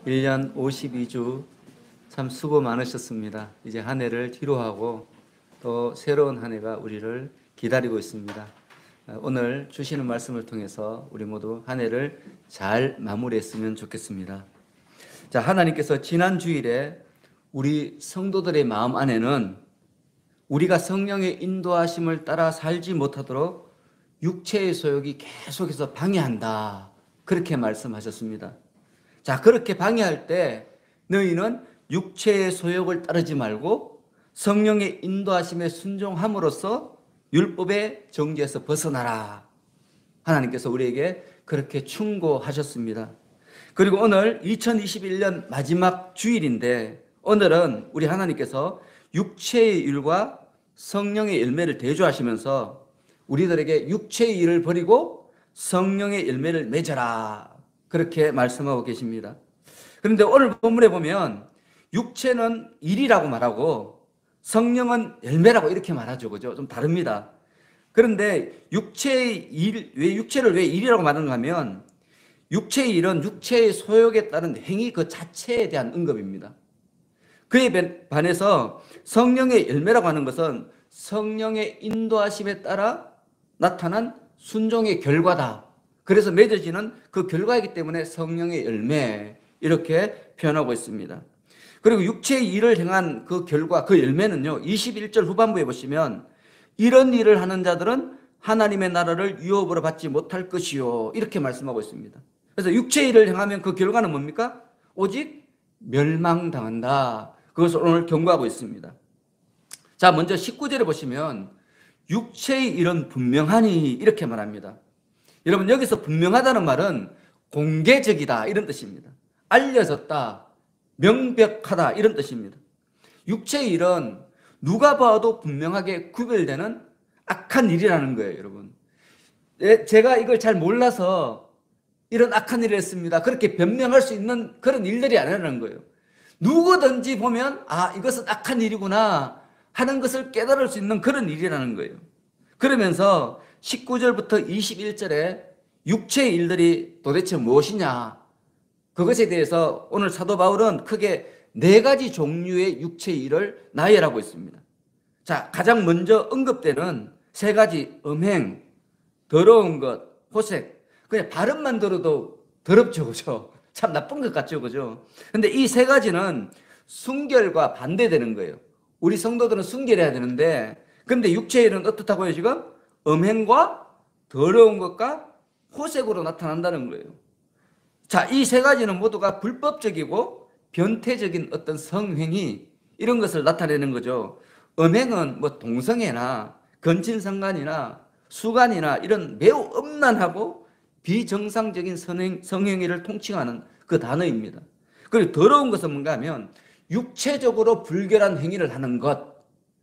1년 52주 참 수고 많으셨습니다. 이제 한 해를 뒤로 하고 또 새로운 한 해가 우리를 기다리고 있습니다. 오늘 주시는 말씀을 통해서 우리 모두 한 해를 잘 마무리했으면 좋겠습니다. 자, 하나님께서 지난 주일에 우리 성도들의 마음 안에는 우리가 성령의 인도하심을 따라 살지 못하도록 육체의 소욕이 계속해서 방해한다. 그렇게 말씀하셨습니다. 자, 그렇게 방해할 때 너희는 육체의 소욕을 따르지 말고 성령의 인도하심에 순종함으로써 율법의 정죄에서 벗어나라. 하나님께서 우리에게 그렇게 충고하셨습니다. 그리고 오늘 2021년 마지막 주일인데 오늘은 우리 하나님께서 육체의 일과 성령의 열매를 대조하시면서 우리들에게 육체의 일을 버리고 성령의 열매를 맺어라. 그렇게 말씀하고 계십니다. 그런데 오늘 본문에 보면 육체는 일이라고 말하고 성령은 열매라고 이렇게 말하죠. 그죠? 좀 다릅니다. 그런데 육체의 일, 육체를 왜 일이라고 말하는가 하면 육체의 일은 육체의 소욕에 따른 행위 그 자체에 대한 언급입니다. 그에 반해서 성령의 열매라고 하는 것은 성령의 인도하심에 따라 나타난 순종의 결과다. 그래서 맺어지는 그 결과이기 때문에 성령의 열매 이렇게 표현하고 있습니다. 그리고 육체의 일을 행한 그 결과, 그 열매는요, 21절 후반부에 보시면 이런 일을 하는 자들은 하나님의 나라를 유업으로 받지 못할 것이요 이렇게 말씀하고 있습니다. 그래서 육체의 일을 행하면 그 결과는 뭡니까? 오직 멸망당한다. 그것을 오늘 경고하고 있습니다. 자, 먼저 19절에 보시면 육체의 일은 분명하니 이렇게 말합니다. 여러분, 여기서 분명하다는 말은 공개적이다 이런 뜻입니다. 알려졌다, 명백하다 이런 뜻입니다. 육체의 일은 누가 봐도 분명하게 구별되는 악한 일이라는 거예요, 여러분. 제가 이걸 잘 몰라서 이런 악한 일을 했습니다. 그렇게 변명할 수 있는 그런 일들이 아니라는 거예요. 누구든지 보면 아, 이것은 악한 일이구나 하는 것을 깨달을 수 있는 그런 일이라는 거예요. 그러면서 19절부터 21절에 육체의 일들이 도대체 무엇이냐, 그것에 대해서 오늘 사도 바울은 크게 4가지 종류의 육체의 일을 나열하고 있습니다. 자, 가장 먼저 언급되는 3가지 음행, 더러운 것, 호색. 그냥 발음만 들어도 더럽죠, 그죠? 참 나쁜 것 같죠, 그죠? 근데 이 3가지는 순결과 반대되는 거예요. 우리 성도들은 순결해야 되는데, 근데 육체의 일은 어떻다고요, 지금? 음행과 더러운 것과 호색으로 나타난다는 거예요. 자, 이 3가지는 모두가 불법적이고 변태적인 어떤 성행위 이런 것을 나타내는 거죠. 음행은 뭐 동성애나 건친상간이나 수간이나 이런 매우 음란하고 비정상적인 성행위를 통칭하는 그 단어입니다. 그리고 더러운 것은 뭔가 하면 육체적으로 불결한 행위를 하는 것,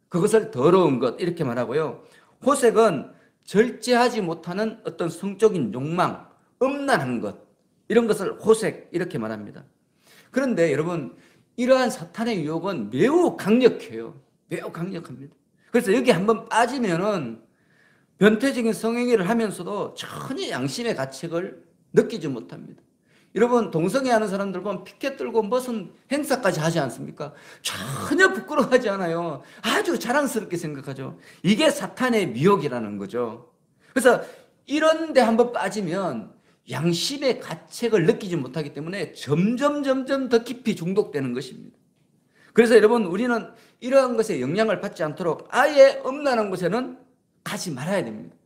그것을 더러운 것 이렇게 말하고요. 호색은 절제하지 못하는 어떤 성적인 욕망, 음란한 것, 이런 것을 호색 이렇게 말합니다. 그런데 여러분, 이러한 사탄의 유혹은 매우 강력해요. 매우 강력합니다. 그래서 여기 한번 빠지면은 변태적인 성행위를 하면서도 전혀 양심의 가책을 느끼지 못합니다. 여러분, 동성애하는 사람들 보면 피켓 들고 무슨 행사까지 하지 않습니까? 전혀 부끄러워하지 않아요. 아주 자랑스럽게 생각하죠. 이게 사탄의 미혹이라는 거죠. 그래서 이런 데 한번 빠지면 양심의 가책을 느끼지 못하기 때문에 점점 더 깊이 중독되는 것입니다. 그래서 여러분, 우리는 이러한 것에 영향을 받지 않도록 아예 음란한 곳에는 가지 말아야 됩니다.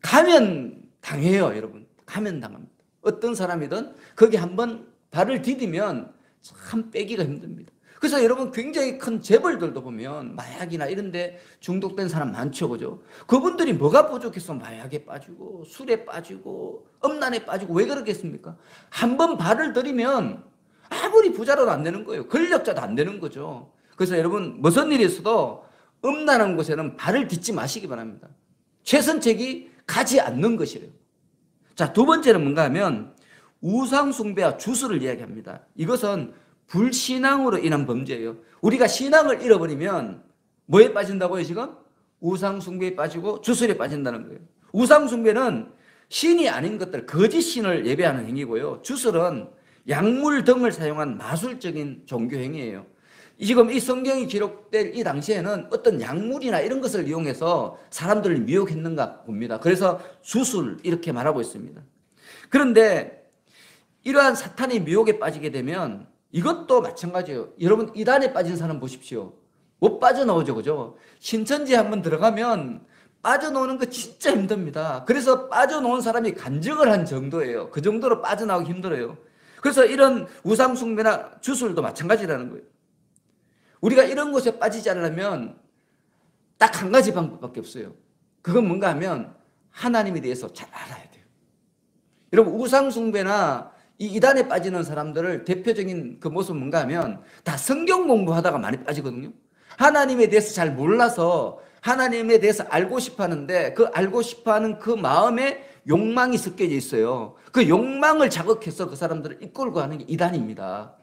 가면 당해요, 여러분. 가면 당합니다. 어떤 사람이든 거기 한번 발을 디디면 참 빼기가 힘듭니다. 그래서 여러분, 굉장히 큰 재벌들도 보면 마약이나 이런 데 중독된 사람 많죠, 그죠? 그분들이 뭐가 부족해서 마약에 빠지고 술에 빠지고 음란에 빠지고 왜 그러겠습니까? 한번 발을 들이면 아무리 부자라도 안 되는 거예요. 권력자도 안 되는 거죠. 그래서 여러분, 무슨 일이 있어도 음란한 곳에는 발을 딛지 마시기 바랍니다. 최선책이 가지 않는 것이래요. 자, 2번째는 뭔가 하면 우상숭배와 주술을 이야기합니다. 이것은 불신앙으로 인한 범죄예요. 우리가 신앙을 잃어버리면 뭐에 빠진다고요, 지금? 우상숭배에 빠지고 주술에 빠진다는 거예요. 우상숭배는 신이 아닌 것들, 거짓 신을 예배하는 행위고요. 주술은 약물 등을 사용한 마술적인 종교 행위예요. 지금 이 성경이 기록될 이 당시에는 어떤 약물이나 이런 것을 이용해서 사람들을 미혹했는가 봅니다. 그래서 수술 이렇게 말하고 있습니다. 그런데 이러한 사탄의 미혹에 빠지게 되면 이것도 마찬가지예요. 여러분 이단에 빠진 사람 보십시오. 못 빠져나오죠, 그죠? 신천지에 한번 들어가면 빠져나오는 거 진짜 힘듭니다. 그래서 빠져나온 사람이 간증을 한 정도예요. 그 정도로 빠져나오기 힘들어요. 그래서 이런 우상숭배나 주술도 마찬가지라는 거예요. 우리가 이런 곳에 빠지지 않으려면 딱 한 가지 방법밖에 없어요. 그건 뭔가 하면 하나님에 대해서 잘 알아야 돼요. 여러분 우상숭배나 이 이단에 빠지는 사람들을 대표적인 그 모습은 뭔가 하면 다 성경 공부하다가 많이 빠지거든요. 하나님에 대해서 잘 몰라서 하나님에 대해서 알고 싶어 하는데 그 알고 싶어 하는 그 마음에 욕망이 섞여져 있어요. 그 욕망을 자극해서 그 사람들을 이끌고 하는 게 이단입니다.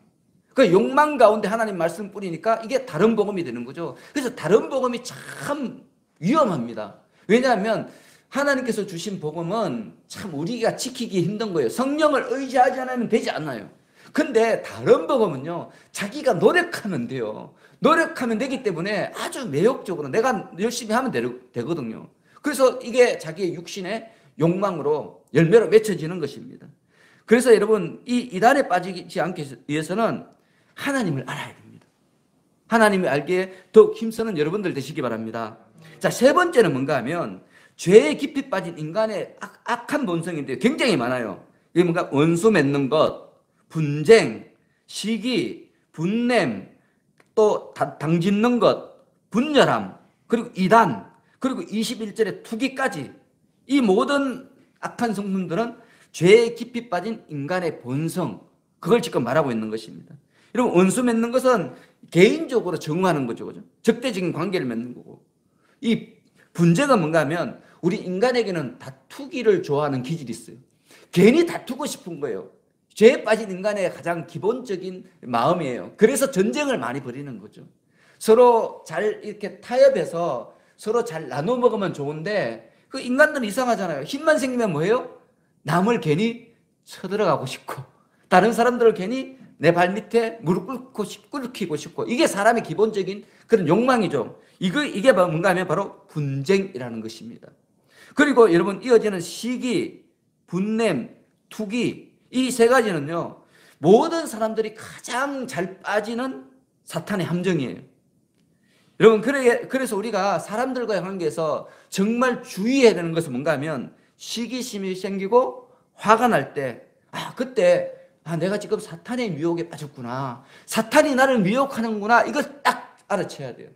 그 욕망 가운데 하나님 말씀 뿌리니까 이게 다른 복음이 되는 거죠. 그래서 다른 복음이 참 위험합니다. 왜냐하면 하나님께서 주신 복음은 참 우리가 지키기 힘든 거예요. 성령을 의지하지 않으면 되지 않아요. 근데 다른 복음은요, 자기가 노력하면 돼요. 노력하면 되기 때문에 아주 매혹적으로 내가 열심히 하면 되거든요. 그래서 이게 자기의 육신의 욕망으로 열매로 맺혀지는 것입니다. 그래서 여러분 이 이단에 빠지지 않기 위해서는 하나님을 알아야 됩니다. 하나님을 알기에 더욱 힘쓰는 여러분들 되시기 바랍니다. 자, 세 번째는 뭔가 하면 죄에 깊이 빠진 인간의 악한 본성인데 굉장히 많아요. 이게 뭔가 원수 맺는 것, 분쟁, 시기, 분냄, 또 당짓는 것, 분열함, 그리고 이단, 그리고 21절의 투기까지 이 모든 악한 성품들은 죄에 깊이 빠진 인간의 본성, 그걸 지금 말하고 있는 것입니다. 여러분 원수 맺는 것은 개인적으로 정하는 거죠, 그죠? 적대적인 관계를 맺는 거고, 이 분쟁은 뭔가 하면 우리 인간에게는 다투기를 좋아하는 기질이 있어요. 괜히 다투고 싶은 거예요. 죄에 빠진 인간의 가장 기본적인 마음이에요. 그래서 전쟁을 많이 벌이는 거죠. 서로 잘 이렇게 타협해서 서로 잘 나눠 먹으면 좋은데 그 인간들은 이상하잖아요. 힘만 생기면 뭐예요? 남을 괜히 쳐들어가고 싶고 다른 사람들을 괜히 내 발 밑에 무릎 꿇히고 싶고 이게 사람의 기본적인 그런 욕망이죠. 이게 뭔가 하면 바로 분쟁이라는 것입니다. 그리고 여러분 이어지는 시기, 분냄, 투기 이 세 가지는요 모든 사람들이 가장 잘 빠지는 사탄의 함정이에요. 여러분 그래서 우리가 사람들과의 관계에서 정말 주의해야 되는 것은 뭔가 하면 시기심이 생기고 화가 날 때 그때 내가 지금 사탄의 유혹에 빠졌구나. 사탄이 나를 미혹하는구나. 이걸 딱 알아채야 돼요.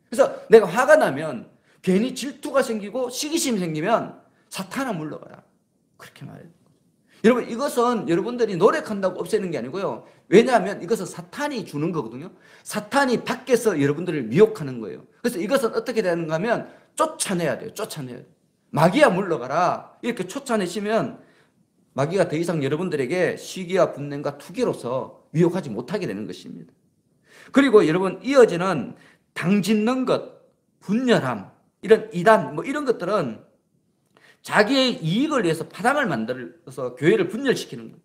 그래서 내가 화가 나면 괜히 질투가 생기고 시기심이 생기면 사탄아 물러가라. 그렇게 말해요. 여러분 이것은 여러분들이 노력한다고 없애는 게 아니고요. 왜냐하면 이것은 사탄이 주는 거거든요. 사탄이 밖에서 여러분들을 미혹하는 거예요. 그래서 이것은 어떻게 되는가 하면 쫓아내야 돼요. 쫓아내야 돼요. 마귀야 물러가라. 이렇게 쫓아내시면 마귀가 더 이상 여러분들에게 시기와 분냄과 투기로서 미혹하지 못하게 되는 것입니다. 그리고 여러분 이어지는 당짓는 것, 분열함, 이런 이단 이런 것들은 자기의 이익을 위해서 파당을 만들어서 교회를 분열시키는 거예요.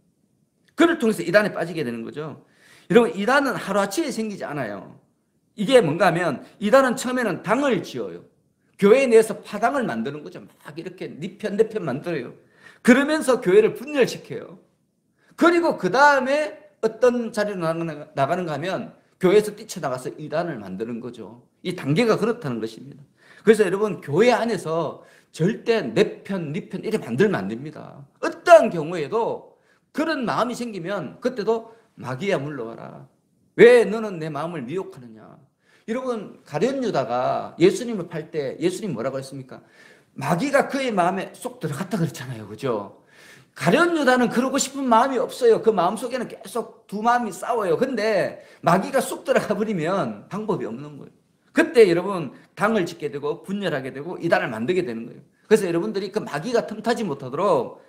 그를 통해서 이단에 빠지게 되는 거죠. 여러분 이단은 하루아침에 생기지 않아요. 이게 뭔가 하면 이단은 처음에는 당을 지어요. 교회 내에서 파당을 만드는 거죠. 막 이렇게 네 편 내 편 만들어요. 그러면서 교회를 분열시켜요. 그리고 그 다음에 어떤 자리로 나가는가 하면 교회에서 뛰쳐나가서 이단을 만드는 거죠. 이 단계가 그렇다는 것입니다. 그래서 여러분 교회 안에서 절대 내 편, 네 편 이렇게 만들면 안 됩니다. 어떠한 경우에도 그런 마음이 생기면 그때도 마귀야 물러와라. 왜 너는 내 마음을 미혹하느냐. 여러분 가룟 유다가 예수님을 팔 때 예수님 뭐라고 했습니까? 마귀가 그의 마음에 쏙 들어갔다 그랬잖아요. 그죠? 가룟 유다는 그러고 싶은 마음이 없어요. 그 마음속에는 계속 두 마음이 싸워요. 근데 마귀가 쑥 들어가 버리면 방법이 없는 거예요. 그때 여러분 당을 짓게 되고 분열하게 되고 이단을 만들게 되는 거예요. 그래서 여러분들이 그 마귀가 틈타지 못하도록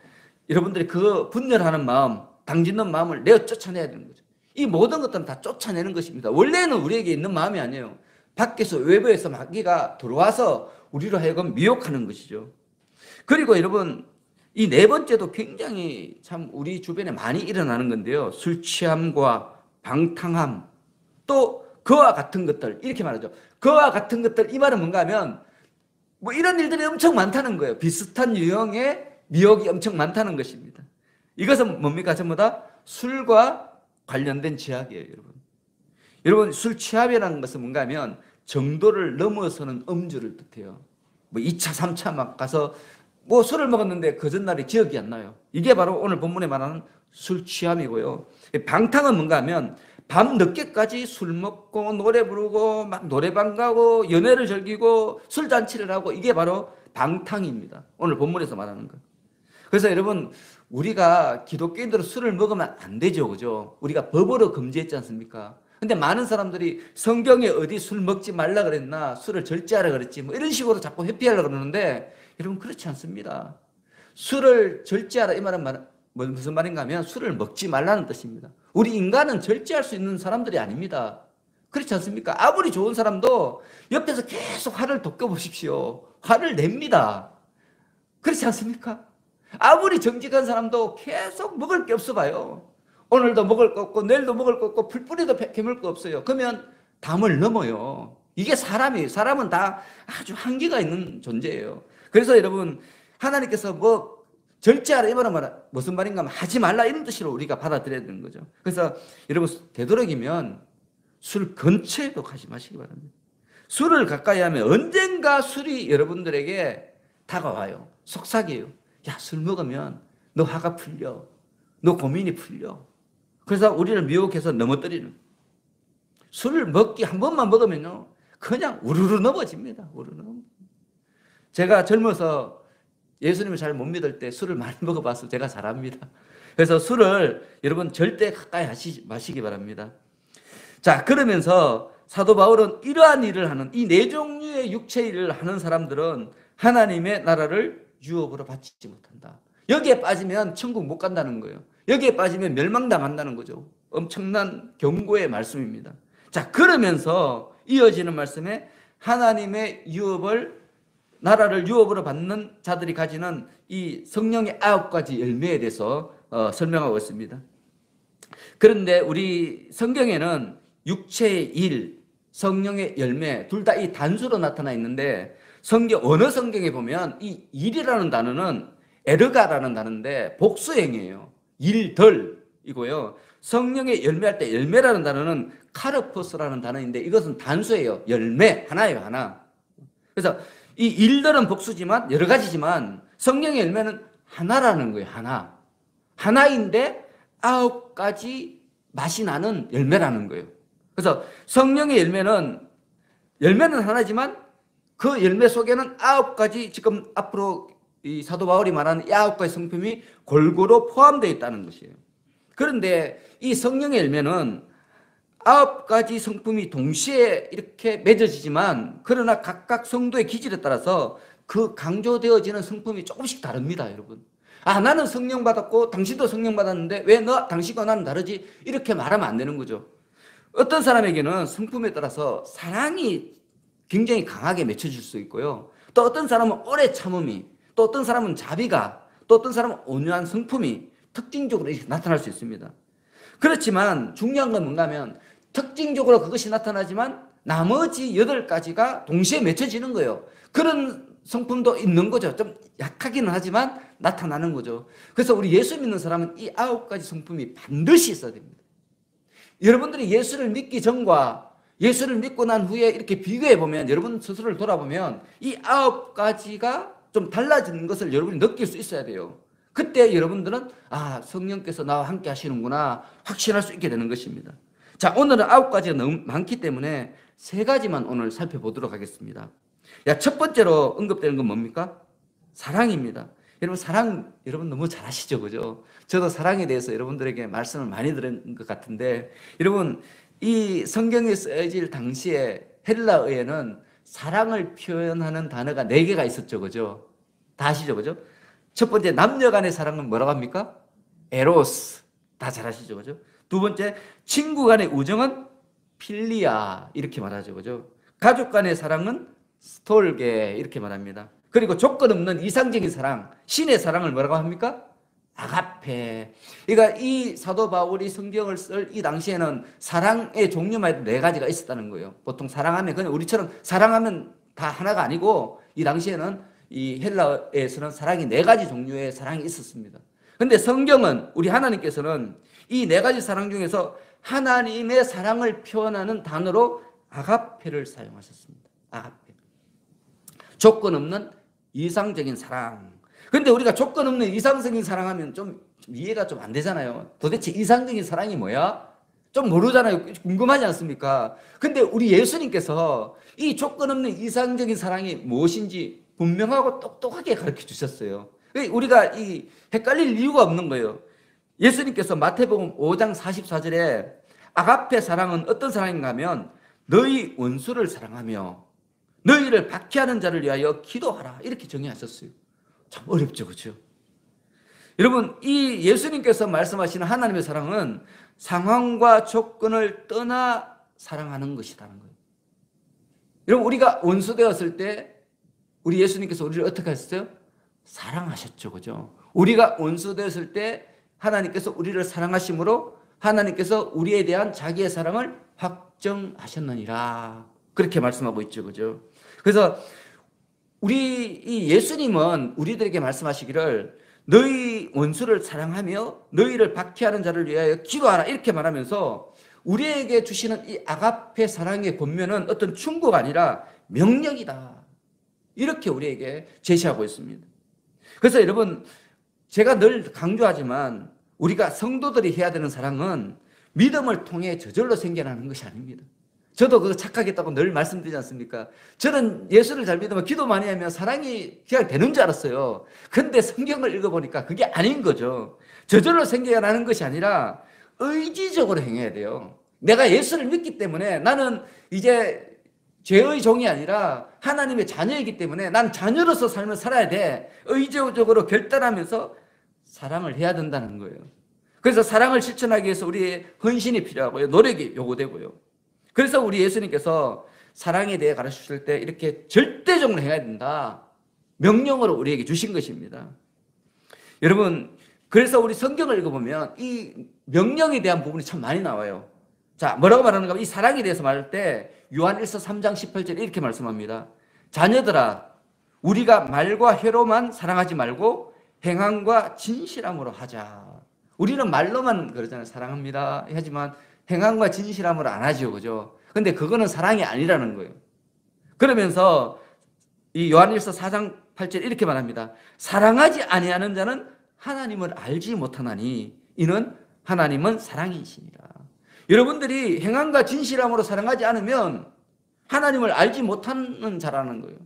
여러분들이 그 분열하는 마음, 당짓는 마음을 내어 쫓아내야 되는 거죠. 이 모든 것들은 다 쫓아내는 것입니다. 원래는 우리에게 있는 마음이 아니에요. 밖에서 외부에서 마귀가 들어와서 우리로 하여금 미혹하는 것이죠. 그리고 여러분 이 네 번째도 굉장히 참 우리 주변에 많이 일어나는 건데요. 술 취함과 방탕함, 또 그와 같은 것들, 이렇게 말하죠. 그와 같은 것들, 이 말은 뭔가 하면 뭐 이런 일들이 엄청 많다는 거예요. 비슷한 유형의 미혹이 엄청 많다는 것입니다. 이것은 뭡니까? 전부 다 술과 관련된 죄악이에요, 여러분. 여러분, 술 취합이라는 것은 뭔가 하면 정도를 넘어서는 음주를 뜻해요. 뭐 2차, 3차 막 가서 뭐 술을 먹었는데 그 전날이 기억이 안 나요. 이게 바로 오늘 본문에 말하는 술 취함이고요. 방탕은 뭔가 하면 밤 늦게까지 술 먹고 노래 부르고 막 노래방 가고 연애를 즐기고 술잔치를 하고, 이게 바로 방탕입니다. 오늘 본문에서 말하는 것. 그래서 여러분, 우리가 기독교인들은 술을 먹으면 안 되죠, 그죠? 우리가 법으로 금지했지 않습니까? 근데 많은 사람들이 성경에 어디 술 먹지 말라 그랬나, 술을 절제하라 그랬지, 뭐 이런 식으로 자꾸 회피하려고 그러는데, 여러분, 그렇지 않습니다. 술을 절제하라, 이 말은 무슨 말인가 하면 술을 먹지 말라는 뜻입니다. 우리 인간은 절제할 수 있는 사람들이 아닙니다. 그렇지 않습니까? 아무리 좋은 사람도 옆에서 계속 화를 돋궈보십시오. 화를 냅니다. 그렇지 않습니까? 아무리 정직한 사람도 계속 먹을 게 없어 봐요. 오늘도 먹을 거 없고 내일도 먹을 거 없고 풀뿌리도 캐물 거 없어요. 그러면 담을 넘어요. 이게 사람이에요. 사람은 다 아주 한계가 있는 존재예요. 그래서 여러분, 하나님께서 뭐 절제하라 이 말은 무슨 말인가 하면 하지 말라 이런 뜻으로 우리가 받아들여야 되는 거죠. 그래서 여러분, 되도록이면 술 근처에도 가지 마시기 바랍니다. 술을 가까이 하면 언젠가 술이 여러분들에게 다가와요. 속삭여요. 야, 술 먹으면 너 화가 풀려. 너 고민이 풀려. 그래서 우리를 미혹해서 넘어뜨리는. 술을 먹기 한 번만 먹으면요, 그냥 우르르 넘어집니다. 우르르 넘어. 제가 젊어서 예수님을 잘 못 믿을 때 술을 많이 먹어봐서 제가 잘 압니다. 그래서 술을 여러분 절대 가까이 마시기 바랍니다. 자, 그러면서 사도 바울은 이러한 일을 하는, 이 네 종류의 육체 일을 하는 사람들은 하나님의 나라를 유업으로 받지 못한다. 여기에 빠지면 천국 못 간다는 거예요. 여기에 빠지면 멸망당한다는 거죠. 엄청난 경고의 말씀입니다. 자, 그러면서 이어지는 말씀에 하나님의 나라를 유업으로 받는 자들이 가지는 이 성령의 9가지 열매에 대해서 설명하고 있습니다. 그런데 우리 성경에는 육체의 일, 성령의 열매, 둘 다 이 단수로 나타나 있는데, 언어 성경에 보면 이 일이라는 단어는 에르가라는 단어인데 복수행이에요. 일들이고요. 성령의 열매할 때 열매라는 단어는 카르포스라는 단어인데 이것은 단수예요. 열매, 하나예요, 하나. 그래서 이 일들은 복수지만 여러 가지지만 성령의 열매는 하나라는 거예요. 하나인데 9가지 맛이 나는 열매라는 거예요. 그래서 성령의 열매는 하나지만 그 열매 속에는 9가지, 지금 앞으로 이 사도 바울이 말하는 9가지 성품이 골고루 포함되어 있다는 것이에요. 그런데 이 성령의 열매는 9가지 성품이 동시에 이렇게 맺어지지만, 그러나 각각 성도의 기질에 따라서 그 강조되어지는 성품이 조금씩 다릅니다, 여러분. 아, 나는 성령 받았고 당신도 성령 받았는데 왜 당신과 나는 다르지? 이렇게 말하면 안 되는 거죠. 어떤 사람에게는 성품에 따라서 사랑이 굉장히 강하게 맺혀질 수 있고요. 또 어떤 사람은 오래 참음이, 또 어떤 사람은 자비가, 또 어떤 사람은 온유한 성품이 특징적으로 이렇게 나타날 수 있습니다. 그렇지만 중요한 건 뭔가 하면 특징적으로 그것이 나타나지만 나머지 8가지가 동시에 맺혀지는 거예요. 그런 성품도 있는 거죠. 좀 약하기는 하지만 나타나는 거죠. 그래서 우리 예수 믿는 사람은 이 9가지 성품이 반드시 있어야 됩니다. 여러분들이 예수를 믿기 전과 예수를 믿고 난 후에 이렇게 비교해 보면, 여러분 스스로를 돌아보면 이 9가지가 좀 달라지는 것을 여러분이 느낄 수 있어야 돼요. 그때 여러분들은 성령께서 나와 함께 하시는구나 확신할 수 있게 되는 것입니다. 자, 오늘은 9가지가 너무 많기 때문에 3가지만 오늘 살펴보도록 하겠습니다. 첫 번째로 언급되는 건 뭡니까? 사랑입니다. 여러분, 사랑 여러분 너무 잘 아시죠, 그죠? 저도 사랑에 대해서 여러분들에게 말씀을 많이 들은 것 같은데, 여러분, 이 성경에 쓰여질 당시에 헬라어에는 사랑을 표현하는 단어가 4개가 있었죠, 그죠? 다 아시죠, 그죠? 첫 번째, 남녀 간의 사랑은 뭐라고 합니까? 에로스. 다 잘 아시죠, 그죠? 두 번째, 친구 간의 우정은 필리아. 이렇게 말하죠, 그죠? 가족 간의 사랑은 스톨게. 이렇게 말합니다. 그리고 조건 없는 이상적인 사랑, 신의 사랑을 뭐라고 합니까? 아가페. 그러니까 이 사도 바울이 성경을 쓸 이 당시에는 사랑의 종류만 해도 네 가지가 있었다는 거예요. 보통 사랑하면 그냥 우리처럼 사랑하면 다 하나가 아니고 이 당시에는 이 헬라에서는 사랑이 네 가지 종류의 사랑이 있었습니다. 근데 성경은 우리 하나님께서는 이 네 가지 사랑 중에서 하나님의 사랑을 표현하는 단어로 아가페를 사용하셨습니다. 아가페. 조건 없는 이상적인 사랑. 근데 우리가 조건 없는 이상적인 사랑하면 좀 이해가 좀 안 되잖아요. 도대체 이상적인 사랑이 뭐야? 좀 모르잖아요. 궁금하지 않습니까? 근데 우리 예수님께서 이 조건 없는 이상적인 사랑이 무엇인지 분명하고 똑똑하게 가르쳐 주셨어요. 우리가 이 헷갈릴 이유가 없는 거예요. 예수님께서 마태복음 5장 44절에 아가페 사랑은 어떤 사랑인가 하면 너희 원수를 사랑하며 너희를 박해하는 자를 위하여 기도하라 이렇게 정의하셨어요. 참 어렵죠, 그렇죠? 여러분, 이 예수님께서 말씀하시는 하나님의 사랑은 상황과 조건을 떠나 사랑하는 것이라는 거예요. 여러분, 우리가 원수 되었을 때 우리 예수님께서 우리를 어떻게 하셨어요? 사랑하셨죠, 그죠? 우리가 원수 되었을 때 하나님께서 우리를 사랑하심으로 하나님께서 우리에 대한 자기의 사랑을 확정하셨느니라 그렇게 말씀하고 있죠, 그죠? 그래서 우리 이 예수님은 우리들에게 말씀하시기를 너희 원수를 사랑하며 너희를 박해하는 자를 위하여 기도하라 이렇게 말하면서 우리에게 주시는 이 아가페 사랑의 본면은 어떤 충고가 아니라 명령이다 이렇게 우리에게 제시하고 있습니다. 그래서 여러분, 제가 늘 강조하지만 우리가 성도들이 해야 되는 사랑은 믿음을 통해 저절로 생겨나는 것이 아닙니다. 저도 그거 착각했다고 늘 말씀드리지 않습니까? 저는 예수를 잘 믿으면 기도 많이 하면 사랑이 그냥 되는 줄 알았어요. 근데 성경을 읽어보니까 그게 아닌 거죠. 저절로 생겨나는 것이 아니라 의지적으로 행해야 돼요. 내가 예수를 믿기 때문에 나는 이제 죄의 종이 아니라 하나님의 자녀이기 때문에 난 자녀로서 삶을 살아야 돼. 의지적으로 결단하면서 사랑을 해야 된다는 거예요. 그래서 사랑을 실천하기 위해서 우리의 헌신이 필요하고요. 노력이 요구되고요. 그래서 우리 예수님께서 사랑에 대해 가르치실 때 이렇게 절대적으로 해야 된다. 명령으로 우리에게 주신 것입니다. 여러분, 그래서 우리 성경을 읽어보면 이 명령에 대한 부분이 참 많이 나와요. 자, 뭐라고 말하는가 하면 이 사랑에 대해서 말할 때 요한일서 3장 18절에 이렇게 말씀합니다. 자녀들아, 우리가 말과 혀로만 사랑하지 말고 행함과 진실함으로 하자. 우리는 말로만 그러잖아요. 사랑합니다. 하지만 행함과 진실함으로 안 하죠. 그죠? 근데 그거는 사랑이 아니라는 거예요. 그러면서 이 요한일서 4장 8절 이렇게 말합니다. 사랑하지 아니하는 자는 하나님을 알지 못하나니 이는 하나님은 사랑이시니라. 여러분들이 행함과 진실함으로 사랑하지 않으면 하나님을 알지 못하는 자라는 거예요.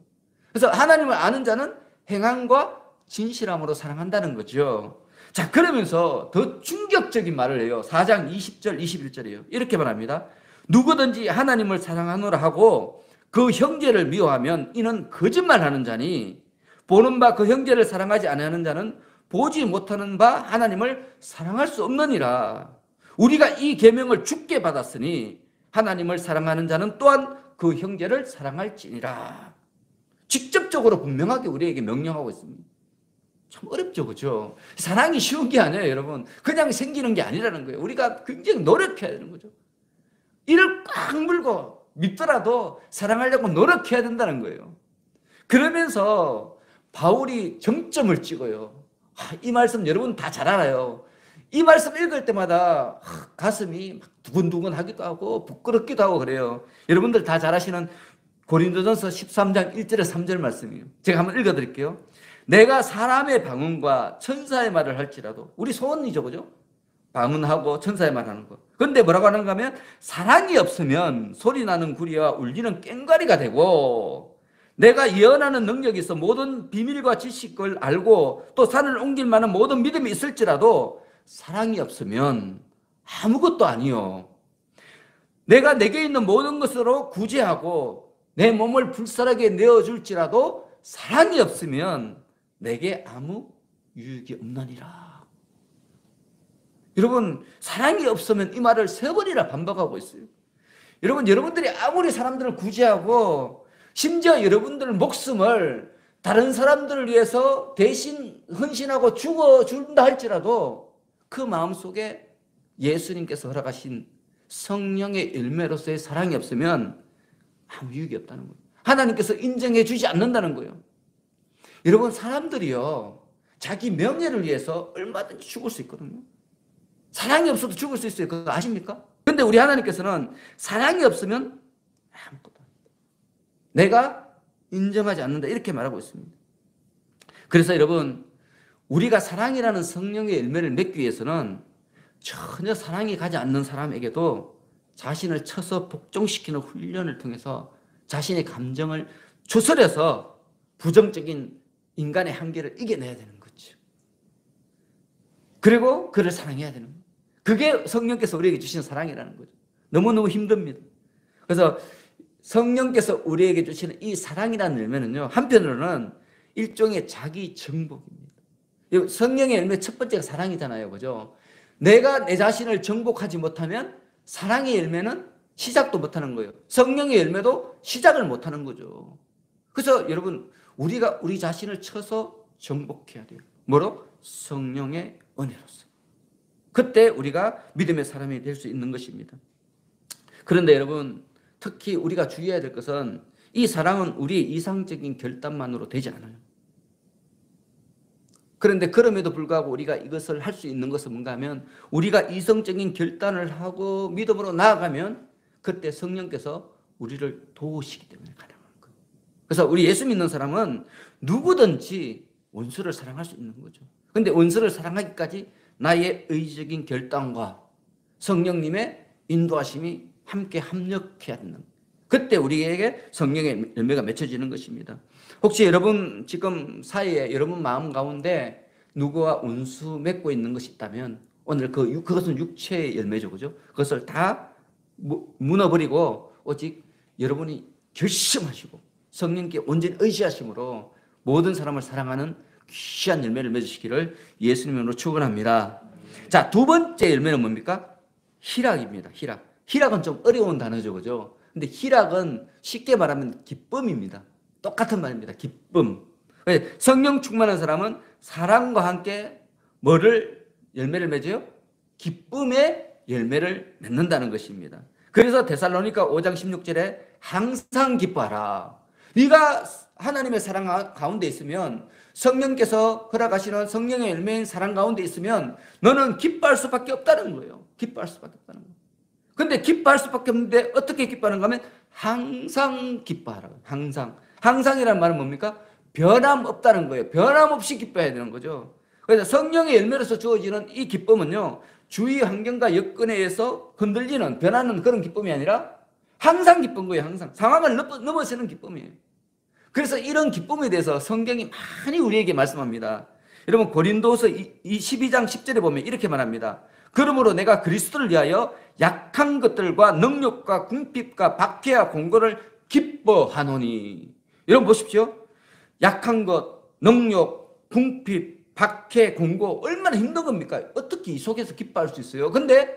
그래서 하나님을 아는 자는 행함과 진실함으로 사랑한다는 거죠. 자, 그러면서 더 충격적인 말을 해요. 4장 20절, 21절이에요. 이렇게 말합니다. 누구든지 하나님을 사랑하노라 하고 그 형제를 미워하면 이는 거짓말하는 자니 보는 바 그 형제를 사랑하지 아니하는 자는 보지 못하는 바 하나님을 사랑할 수 없느니라. 우리가 이 계명을 주께 받았으니 하나님을 사랑하는 자는 또한 그 형제를 사랑할지니라. 직접적으로 분명하게 우리에게 명령하고 있습니다. 참 어렵죠, 그죠? 사랑이 쉬운 게 아니에요, 여러분. 그냥 생기는 게 아니라는 거예요. 우리가 굉장히 노력해야 되는 거죠. 이를 꽉 물고 믿더라도 사랑하려고 노력해야 된다는 거예요. 그러면서 바울이 정점을 찍어요. 이 말씀 여러분 다 잘 알아요. 이 말씀 읽을 때마다 가슴이 막 두근두근 하기도 하고 부끄럽기도 하고 그래요. 여러분들 다 잘 아시는 고린도전서 13장 1절에 3절 말씀이에요. 제가 한번 읽어드릴게요. 내가 사람의 방언과 천사의 말을 할지라도, 우리 소원이죠, 그죠? 방언하고 천사의 말하는 거. 그런데 뭐라고 하는가 하면 사랑이 없으면 소리나는 구리와 울리는 꽹과리가 되고, 내가 예언하는 능력이 있어 모든 비밀과 지식을 알고 또 산을 옮길 만한 모든 믿음이 있을지라도 사랑이 없으면 아무것도 아니요. 내가 내게 있는 모든 것으로 구제하고 내 몸을 불살하게 내어줄지라도 사랑이 없으면 내게 아무 유익이 없느니라. 여러분, 사랑이 없으면 이 말을 세 번이나 반복하고 있어요. 여러분, 여러분들이 아무리 사람들을 구제하고 심지어 여러분들 목숨을 다른 사람들을 위해서 대신 헌신하고 죽어준다 할지라도 그 마음속에 예수님께서 허락하신 성령의 열매로서의 사랑이 없으면 아무 유익이 없다는 거예요. 하나님께서 인정해 주지 않는다는 거예요. 여러분, 사람들이요, 자기 명예를 위해서 얼마든지 죽을 수 있거든요. 사랑이 없어도 죽을 수 있어요. 그거 아십니까? 근데 우리 하나님께서는 사랑이 없으면 아무것도 아니다. 내가 인정하지 않는다. 이렇게 말하고 있습니다. 그래서 여러분, 우리가 사랑이라는 성령의 열매를 맺기 위해서는 전혀 사랑이 가지 않는 사람에게도 자신을 쳐서 복종시키는 훈련을 통해서 자신의 감정을 추스려서 부정적인 인간의 한계를 이겨내야 되는 거죠. 그리고 그를 사랑해야 되는 거예요. 그게 성령께서 우리에게 주신 사랑이라는 거죠. 너무너무 힘듭니다. 그래서 성령께서 우리에게 주시는 이 사랑이라는 열매는요, 한편으로는 일종의 자기 정복입니다. 성령의 열매 첫 번째가 사랑이잖아요. 그죠? 내가 내 자신을 정복하지 못하면 사랑의 열매는 시작도 못하는 거예요. 성령의 열매도 시작을 못하는 거죠. 그래서 여러분, 우리가 우리 자신을 쳐서 정복해야 돼요. 뭐로? 성령의 은혜로서. 그때 우리가 믿음의 사람이 될 수 있는 것입니다. 그런데 여러분, 특히 우리가 주의해야 될 것은 이 사랑은 우리의 이상적인 결단만으로 되지 않아요. 그런데 그럼에도 불구하고 우리가 이것을 할 수 있는 것은 뭔가 하면 우리가 이성적인 결단을 하고 믿음으로 나아가면 그때 성령께서 우리를 도우시기 때문에 가능한 거예요. 그래서 우리 예수 믿는 사람은 누구든지 원수를 사랑할 수 있는 거죠. 그런데 원수를 사랑하기까지 나의 의적인 결단과 성령님의 인도하심이 함께 합력해야 되는 거예요. 그때 우리에게 성령의 열매가 맺혀지는 것입니다. 혹시 여러분 지금 사이에 여러분 마음 가운데 누구와 원수 맺고 있는 것이 있다면 오늘 그것은 육체의 열매죠. 그죠? 그것을 다 무너버리고 오직 여러분이 결심하시고 성령께 온전히 의지하심으로 모든 사람을 사랑하는 귀한 열매를 맺으시기를 예수님으로 축원합니다. 자, 두 번째 열매는 뭡니까? 희락입니다. 희락은 좀 어려운 단어죠. 그죠? 근데 희락은 쉽게 말하면 기쁨입니다. 똑같은 말입니다. 기쁨. 성령 충만한 사람은 사랑과 함께 열매를 맺어요? 기쁨의 열매를 맺는다는 것입니다. 그래서 데살로니가 5장 16절에 항상 기뻐하라. 네가 하나님의 사랑 가운데 있으면 성령께서 허락하시는 성령의 열매인 사랑 가운데 있으면 너는 기뻐할 수밖에 없다는 거예요. 기뻐할 수밖에 없다는 거예요. 근데 기뻐할 수밖에 없는데 어떻게 기뻐하는가 하면 항상 기뻐하라. 항상이라는 말은 뭡니까? 변함없다는 거예요. 변함없이 기뻐해야 되는 거죠. 그래서 성령의 열매로서 주어지는 이 기쁨은요, 주위 환경과 여건에 의해서 흔들리는, 변하는 그런 기쁨이 아니라 항상 기쁜 거예요. 항상. 상황을 넘어서는 기쁨이에요. 그래서 이런 기쁨에 대해서 성경이 많이 우리에게 말씀합니다. 여러분, 고린도서 12장 10절에 보면 이렇게 말합니다. 그러므로 내가 그리스도를 위하여 약한 것들과 능력과 궁핍과 박해와 공고를 기뻐하노니. 여러분 보십시오. 약한 것, 능력, 궁핍, 박해, 공고 얼마나 힘든 겁니까? 어떻게 이 속에서 기뻐할 수 있어요? 근데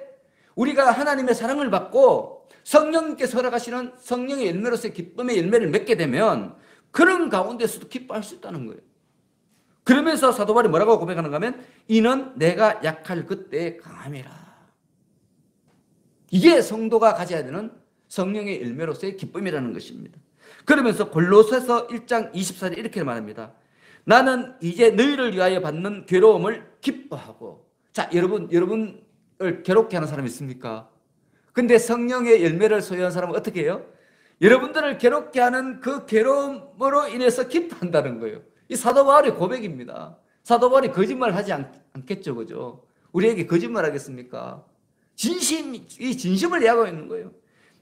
우리가 하나님의 사랑을 받고 성령님께서 허락하시는 성령의 열매로서의 기쁨의 열매를 맺게 되면 그런 가운데서도 기뻐할 수 있다는 거예요. 그러면서 사도 바울이 뭐라고 고백하는가 하면 이는 내가 약할 그때에 강함이라. 이게 성도가 가져야 되는 성령의 열매로서의 기쁨이라는 것입니다. 그러면서 골로새서 1장 24절에 이렇게 말합니다. 나는 이제 너희를 위하여 받는 괴로움을 기뻐하고. 자, 여러분을 괴롭게 하는 사람이 있습니까? 근데 성령의 열매를 소유한 사람은 어떻게 해요? 여러분들을 괴롭게 하는 그 괴로움으로 인해서 기뻐한다는 거예요. 이 사도 바울의 고백입니다. 사도 바울이 거짓말 하지 않겠죠. 그죠? 우리에게 거짓말 하겠습니까? 이 진심을 이야기하고 있는 거예요.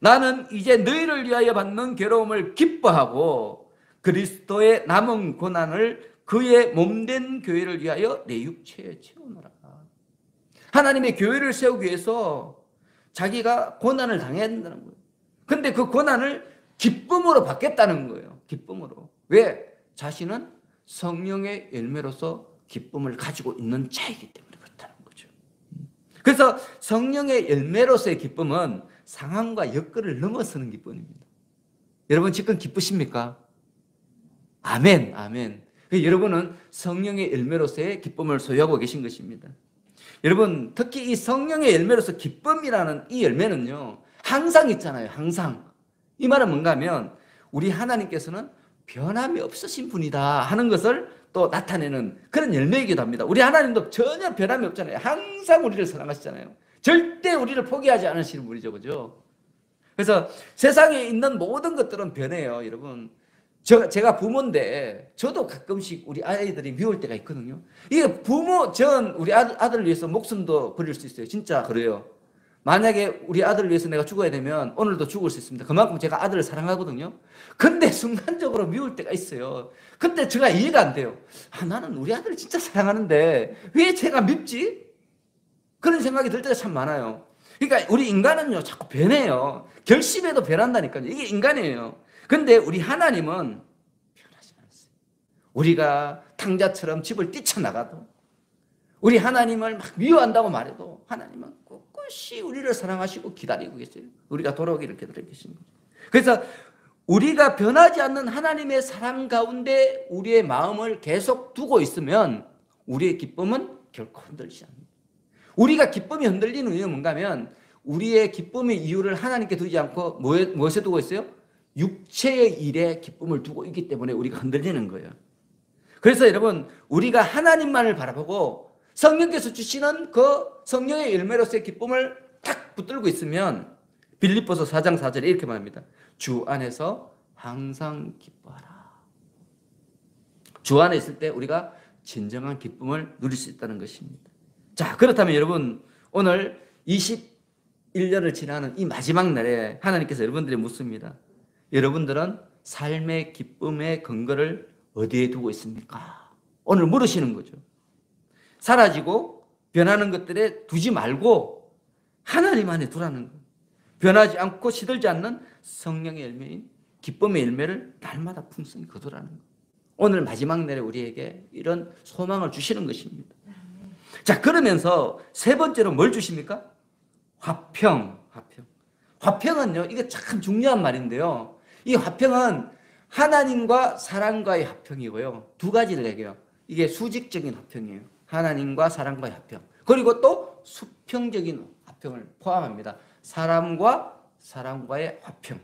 나는 이제 너희를 위하여 받는 괴로움을 기뻐하고 그리스도의 남은 고난을 그의 몸된 교회를 위하여 내 육체에 채우노라. 하나님의 교회를 세우기 위해서 자기가 고난을 당해야 된다는 거예요. 근데 그 고난을 기쁨으로 받겠다는 거예요. 기쁨으로. 왜? 자신은 성령의 열매로서 기쁨을 가지고 있는 자이기 때문에 그렇다는 거죠. 그래서 성령의 열매로서의 기쁨은 상황과 여건을 넘어서는 기쁨입니다. 여러분 지금 기쁘십니까? 아멘, 아멘. 여러분은 성령의 열매로서의 기쁨을 소유하고 계신 것입니다. 여러분, 특히 이 성령의 열매로서 기쁨이라는 이 열매는요, 항상 있잖아요, 항상. 이 말은 뭔가 하면, 우리 하나님께서는 변함이 없으신 분이다 하는 것을 또 나타내는 그런 열매이기도 합니다. 우리 하나님도 전혀 변함이 없잖아요. 항상 우리를 사랑하시잖아요. 절대 우리를 포기하지 않으시는 분이죠, 그죠? 그래서 세상에 있는 모든 것들은 변해요, 여러분. 제가 부모인데 저도 가끔씩 우리 아이들이 미울 때가 있거든요. 이게 부모, 우리 아들을 위해서 목숨도 버릴 수 있어요. 진짜 그래요. 만약에 우리 아들을 위해서 내가 죽어야 되면 오늘도 죽을 수 있습니다. 그만큼 제가 아들을 사랑하거든요. 근데 순간적으로 미울 때가 있어요. 근데 제가 이해가 안 돼요. 나는 우리 아들을 진짜 사랑하는데 왜 제가 밉지? 그런 생각이 들 때가 참 많아요. 그러니까 우리 인간은요, 자꾸 변해요. 결심해도 변한다니까요. 이게 인간이에요. 근데 우리 하나님은 변하지 않았어요. 우리가 탕자처럼 집을 뛰쳐나가도, 우리 하나님을 막 미워한다고 말해도 하나님은 꿋꿋이 우리를 사랑하시고 기다리고 계세요. 우리가 돌아오기를 기다리고 계신 거죠. 그래서 우리가 변하지 않는 하나님의 사랑 가운데 우리의 마음을 계속 두고 있으면 우리의 기쁨은 결코 흔들리지 않습니다. 우리가 기쁨이 흔들리는 이유는 뭔가 하면, 우리의 기쁨의 이유를 하나님께 두지 않고 무엇에 두고 있어요? 육체의 일에 기쁨을 두고 있기 때문에 우리가 흔들리는 거예요. 그래서 여러분, 우리가 하나님만을 바라보고 성령께서 주시는 그 성령의 열매로서의 기쁨을 딱 붙들고 있으면, 빌립보서 4장 4절에 이렇게 말합니다. 주 안에서 항상 기뻐하라. 주 안에 있을 때 우리가 진정한 기쁨을 누릴 수 있다는 것입니다. 자, 그렇다면 여러분, 오늘 21년을 지나는 이 마지막 날에 하나님께서 여러분들이 묻습니다. 여러분들은 삶의 기쁨의 근거를 어디에 두고 있습니까? 오늘 물으시는 거죠. 사라지고 변하는 것들에 두지 말고 하나님 안에 두라는 거예요. 변하지 않고 시들지 않는 성령의 열매인 기쁨의 열매를 날마다 풍성히 거두라는 거예요. 오늘 마지막 날에 우리에게 이런 소망을 주시는 것입니다. 자, 그러면서 세 번째로 뭘 주십니까? 화평. 화평은요, 이게 참 중요한 말인데요. 이 화평은 하나님과 사람과의 화평이고요. 두 가지를 얘기해요. 이게 수직적인 화평이에요. 하나님과 사람과의 화평. 그리고 또 수평적인 화평을 포함합니다. 사람과 사람과의 화평.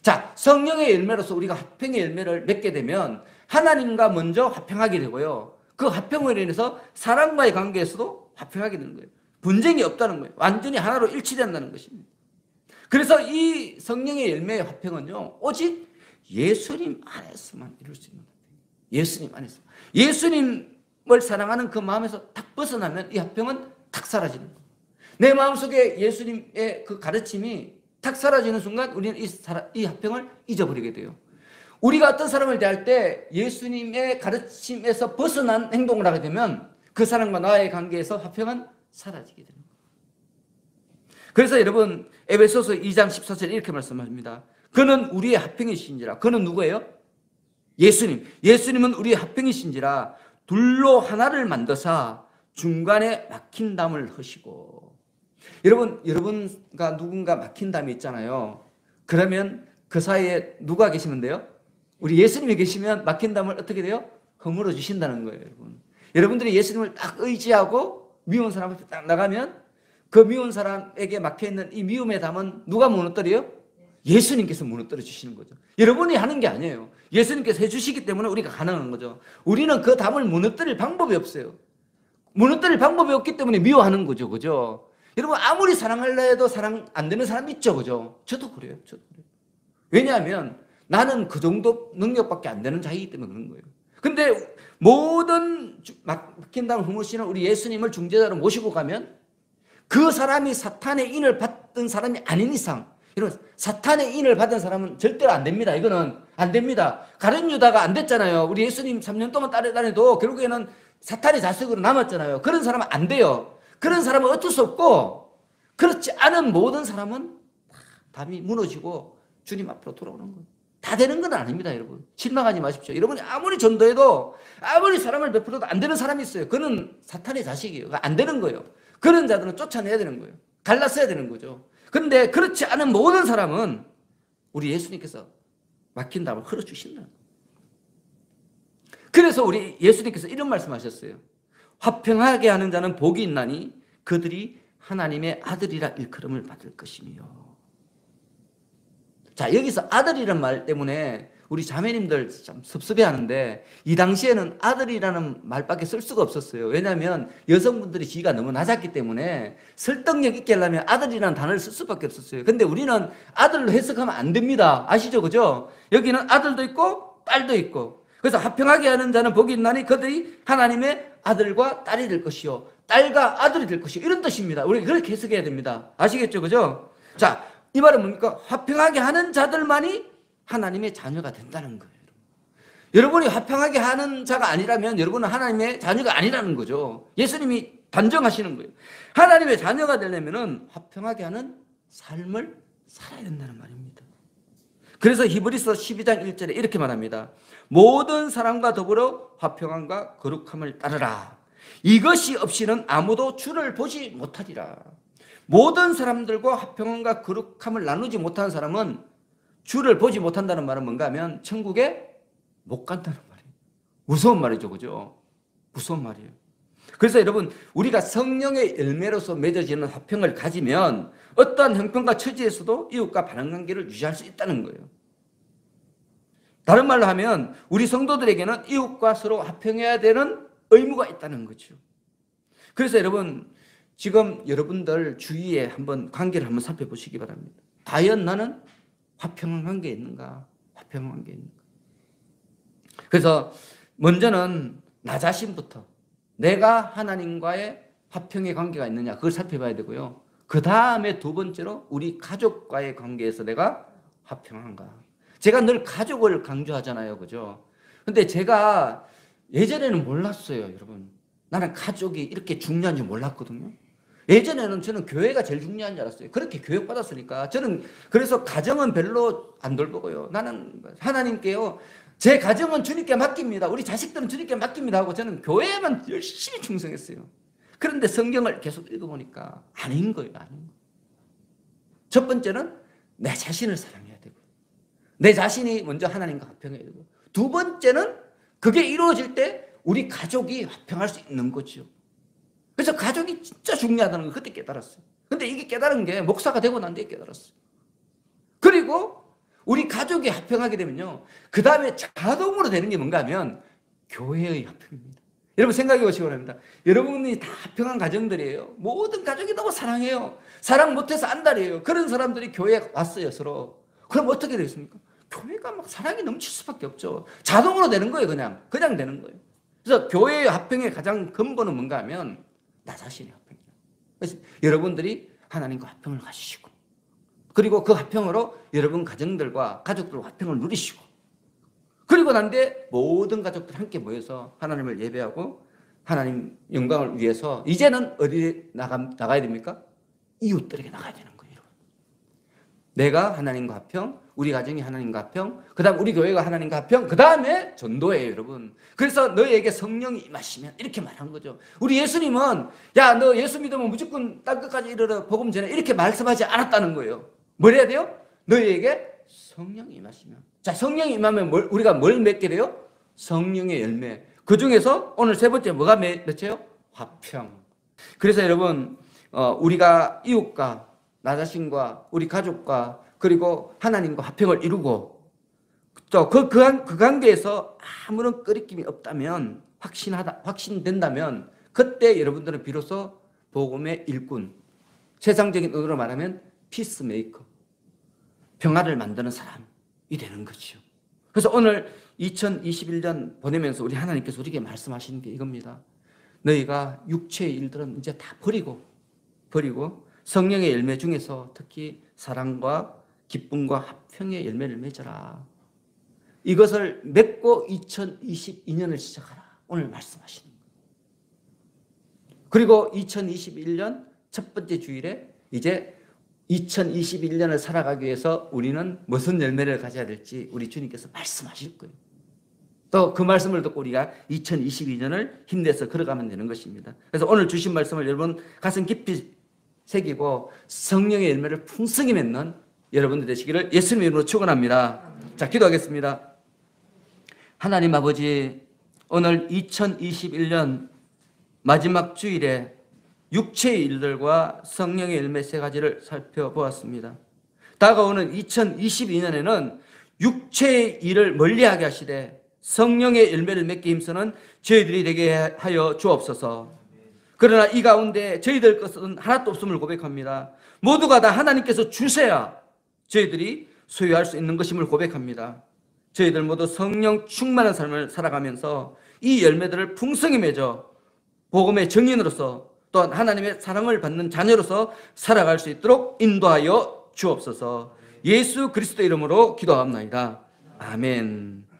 자, 성령의 열매로서 우리가 화평의 열매를 맺게 되면 하나님과 먼저 화평하게 되고요. 그 화평으로 인해서 사람과의 관계에서도 화평하게 되는 거예요. 분쟁이 없다는 거예요. 완전히 하나로 일치된다는 것입니다. 그래서 이 성령의 열매의 화평은요, 오직 예수님 안에서만 이룰 수 있는 화평이에요. 예수님 안에서. 예수님을 사랑하는 그 마음에서 딱 벗어나면 이 화평은 탁 사라지는 거예요. 내 마음속에 예수님의 그 가르침이 탁 사라지는 순간 우리는 이 화평을 잊어버리게 돼요. 우리가 어떤 사람을 대할 때 예수님의 가르침에서 벗어난 행동을 하게 되면 그 사람과 나의 관계에서 화평은 사라지게 됩니다. 그래서 여러분, 에베소서 2장 14절에 이렇게 말씀합니다. 그는 우리의 화평이신지라. 그는 누구예요? 예수님. 예수님은 우리의 화평이신지라 둘로 하나를 만드사 중간에 막힌 담을 하시고. 여러분과 누군가 막힌 담이 있잖아요. 그러면 그 사이에 누가 계시면 돼요? 우리 예수님이 계시면 막힌 담을 어떻게 돼요? 허물어 주신다는 거예요, 여러분. 여러분들이 예수님을 딱 의지하고 미운 사람 앞에 딱 나가면 그 미운 사람에게 막혀있는 이 미움의 담은 누가 무너뜨려요? 예수님께서 무너뜨려 주시는 거죠. 여러분이 하는 게 아니에요. 예수님께서 해주시기 때문에 우리가 가능한 거죠. 우리는 그 담을 무너뜨릴 방법이 없어요. 무너뜨릴 방법이 없기 때문에 미워하는 거죠. 그죠? 여러분, 아무리 사랑하려 해도 사랑 안 되는 사람 있죠. 그죠? 저도 그래요. 왜냐하면 나는 그 정도 능력밖에 안 되는 자이기 때문에 그런 거예요. 근데 모든 막힌 담을 허무시는 우리 예수님을 중재자로 모시고 가면 그 사람이 사탄의 인을 받던 사람이 아닌 이상, 여러분, 사탄의 인을 받은 사람은 절대로 안 됩니다. 이거는 안 됩니다. 가룟 유다가 안 됐잖아요. 우리 예수님 3년 동안 따라다녀도 결국에는 사탄의 자식으로 남았잖아요. 그런 사람은 안 돼요. 그런 사람은 어쩔 수 없고, 그렇지 않은 모든 사람은 담이 무너지고 주님 앞으로 돌아오는 거예요. 다 되는 건 아닙니다, 여러분. 실망하지 마십시오. 여러분이 아무리 전도해도, 아무리 사람을 베풀어도 안 되는 사람이 있어요. 그는 사탄의 자식이에요. 안 되는 거예요. 그런 자들은 쫓아내야 되는 거예요. 갈랐어야 되는 거죠. 그런데 그렇지 않은 모든 사람은 우리 예수님께서 막힌 담을 흘러주신다는 거예요. 그래서 우리 예수님께서 이런 말씀하셨어요. 화평하게 하는 자는 복이 있나니 그들이 하나님의 아들이라 일컬음을 받을 것이며. 자, 여기서 아들이라는 말 때문에 우리 자매님들 참 섭섭해하는데, 이 당시에는 아들이라는 말밖에 쓸 수가 없었어요. 왜냐하면 여성분들이 지위가 너무 낮았기 때문에 설득력 있게 하려면 아들이라는 단어를 쓸 수밖에 없었어요. 근데 우리는 아들로 해석하면 안 됩니다. 아시죠? 그죠? 여기는 아들도 있고 딸도 있고, 그래서 화평하게 하는 자는 복이 있나니 그들이 하나님의 아들과 딸이 될 것이요 딸과 아들이 될 것이요, 이런 뜻입니다. 우리 그렇게 해석해야 됩니다. 아시겠죠? 그죠? 자, 이 말은 뭡니까? 화평하게 하는 자들만이 하나님의 자녀가 된다는 거예요. 여러분이 화평하게 하는 자가 아니라면 여러분은 하나님의 자녀가 아니라는 거죠. 예수님이 단정하시는 거예요. 하나님의 자녀가 되려면 화평하게 하는 삶을 살아야 된다는 말입니다. 그래서 히브리서 12장 1절에 이렇게 말합니다. 모든 사람과 더불어 화평함과 거룩함을 따르라. 이것이 없이는 아무도 주를 보지 못하리라. 모든 사람들과 화평함과 거룩함을 나누지 못하는 사람은 주를 보지 못한다는 말은 뭔가 하면 천국에 못 간다는 말이에요. 무서운 말이죠. 그죠? 무서운 말이에요. 그래서 여러분, 우리가 성령의 열매로서 맺어지는 화평을 가지면 어떠한 형편과 처지에서도 이웃과 바른 관계를 유지할 수 있다는 거예요. 다른 말로 하면 우리 성도들에게는 이웃과 서로 화평해야 되는 의무가 있다는 거죠. 그래서 여러분, 지금 여러분들 주위에 한번 관계를 한번 살펴보시기 바랍니다. 과연 나는 화평한 관계에 있는가? 화평한 관계에 있는가? 그래서 먼저는 나 자신부터 내가 하나님과의 화평의 관계가 있느냐, 그걸 살펴봐야 되고요. 그 다음에 두 번째로 우리 가족과의 관계에서 내가 화평한가. 제가 늘 가족을 강조하잖아요. 그죠? 근데 제가 예전에는 몰랐어요. 여러분, 나는 가족이 이렇게 중요한 줄 몰랐거든요. 예전에는 저는 교회가 제일 중요한 줄 알았어요. 그렇게 교육받았으니까. 저는 그래서 가정은 별로 안 돌보고요. 나는 하나님께요, 제 가정은 주님께 맡깁니다. 우리 자식들은 주님께 맡깁니다 하고 저는 교회에만 열심히 충성했어요. 그런데 성경을 계속 읽어보니까 아닌 거예요. 아닌 거예요. 첫 번째는 내 자신을 사랑해야 되고, 내 자신이 먼저 하나님과 화평해야 되고, 두 번째는 그게 이루어질 때 우리 가족이 화평할 수 있는 거죠. 그래서 가족이 진짜 중요하다는 걸 그때 깨달았어요. 근데 이게 깨달은 게 목사가 되고 난 뒤에 깨달았어요. 그리고 우리 가족이 화평하게 되면요, 그 다음에 자동으로 되는 게 뭔가 하면 교회의 화평입니다. 여러분 생각해 보시기 바랍니다. 여러분이 다 화평한 가정들이에요. 모든 가족이 너무 사랑해요. 사랑 못해서 안달이에요. 그런 사람들이 교회에 왔어요, 서로. 그럼 어떻게 되겠습니까? 교회가 막 사랑이 넘칠 수밖에 없죠. 자동으로 되는 거예요. 그냥 되는 거예요. 그래서 교회의 화평의 가장 근본은 뭔가 하면 나 자신의 화평이에요. 그래서 여러분들이 하나님과 화평을 가지시고, 그리고 그 화평으로 여러분 가정들과 가족들과 화평을 누리시고, 그리고 난 뒤에 모든 가족들 함께 모여서 하나님을 예배하고 하나님 영광을 위해서 이제는 어디 나가야 됩니까? 이웃들에게 나가야 되는 거예요. 내가 하나님과 화평, 우리 가정이 하나님과 화평, 그 다음 우리 교회가 하나님과 화평, 그 다음에 전도예요, 여러분. 그래서 너희에게 성령이 임하시면, 이렇게 말한 거죠. 우리 예수님은 야, 너 예수 믿으면 무조건 땅끝까지 이르러 복음 전해, 이렇게 말씀하지 않았다는 거예요. 뭘 해야 돼요? 너희에게 성령이 임하시면. 자, 성령이 임하면 우리가 뭘 맺게 돼요? 성령의 열매. 그 중에서 오늘 세 번째 뭐가 맺혀요? 화평. 그래서 여러분, 우리가 이웃과 나 자신과 우리 가족과 그리고 하나님과 화평을 이루고, 또 그 관계에서 아무런 끄리낌이 없다면, 확신된다면, 그때 여러분들은 비로소 복음의 일꾼, 세상적인 의도로 말하면 피스메이커, 평화를 만드는 사람이 되는 거죠. 그래서 오늘 2021년 보내면서 우리 하나님께서 우리에게 말씀하시는 게 이겁니다. 너희가 육체의 일들은 이제 다 버리고 성령의 열매 중에서 특히 사랑과 기쁨과 화평의 열매를 맺어라. 이것을 맺고 2022년을 시작하라. 오늘 말씀하시는 거예요. 그리고 2021년 첫 번째 주일에 이제 2021년을 살아가기 위해서 우리는 무슨 열매를 가져야 될지 우리 주님께서 말씀하실 거예요. 또 그 말씀을 듣고 우리가 2022년을 힘내서 걸어가면 되는 것입니다. 그래서 오늘 주신 말씀을 여러분 가슴 깊이 새기고 성령의 열매를 풍성히 맺는 여러분들 되시기를 예수님의 이름으로 축원합니다. 자, 기도하겠습니다. 하나님 아버지, 오늘 2021년 마지막 주일에 육체의 일들과 성령의 열매 세 가지를 살펴보았습니다. 다가오는 2022년에는 육체의 일을 멀리하게 하시되 성령의 열매를 맺게 힘쓰는 저희들이 되게 하여 주옵소서. 그러나 이 가운데 저희들 것은 하나도 없음을 고백합니다. 모두가 다 하나님께서 주셔야 저희들이 소유할 수 있는 것임을 고백합니다. 저희들 모두 성령 충만한 삶을 살아가면서 이 열매들을 풍성히 맺어 복음의 증인으로서 또한 하나님의 사랑을 받는 자녀로서 살아갈 수 있도록 인도하여 주옵소서. 예수 그리스도 이름으로 기도합니다. 아멘.